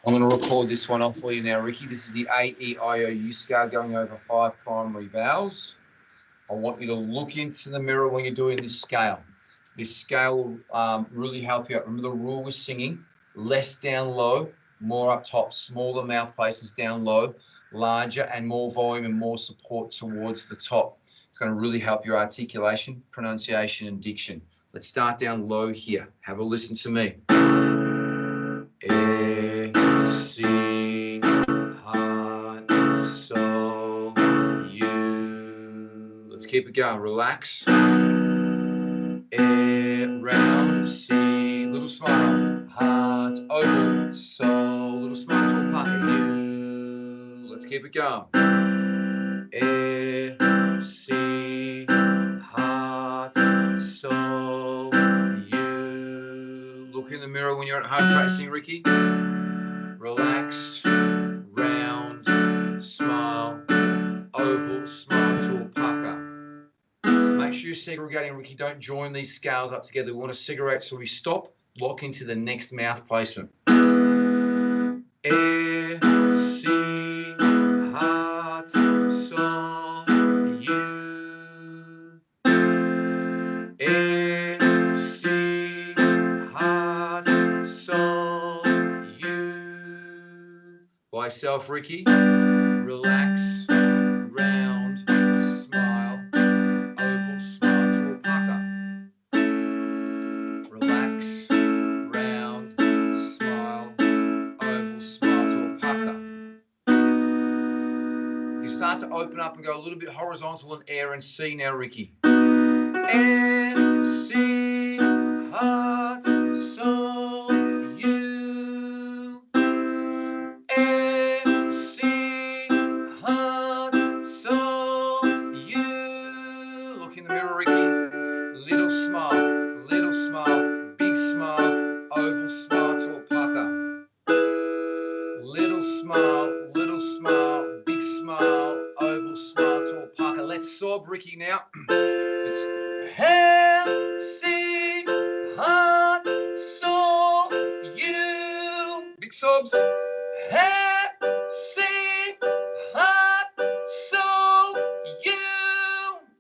I'm going to record this one off for you now, Ricky. This is the A-E-I-O-U scale going over 5 primary vowels. I want you to look into the mirror when you're doing this scale. This scale will really help you out. Remember the rule with singing, less down low, more up top, smaller mouth places down low, larger and more volume and more support towards the top. It's going to really help your articulation, pronunciation, and diction. Let's start down low here. Have a listen to me. A, C, heart, soul, you. Let's keep it going. Relax. A, round, C, little smile, heart, oval, soul, little smile to a pucker, you. Let's keep it going. A, C, heart, soul, you. Look in the mirror when you're at home practicing, Ricky. Relax, round, smile, oval, smile to a pucker. Make sure you're segregating, Ricky. Don't join these scales up together. We want to segregate so we stop, lock into the next mouth placement. A, C, heart, soul, you. A, C, heart, soul, you. By yourself, Ricky. Relax, round, smile, oval, smile to a pucker. Relax, round, smile, oval, smile to a pucker. You start to open up and go a little bit horizontal in air and C now, Ricky. A, C, heart, soul, you. A, C, heart, soul, you. Look in the mirror, Ricky. Little smile, big smile, oval smile to a pucker. Little smile, big smile, oval smile to a pucker. Let's sob, Ricky, now. It's hair, see, heart, soul, you. Big sobs. Hair,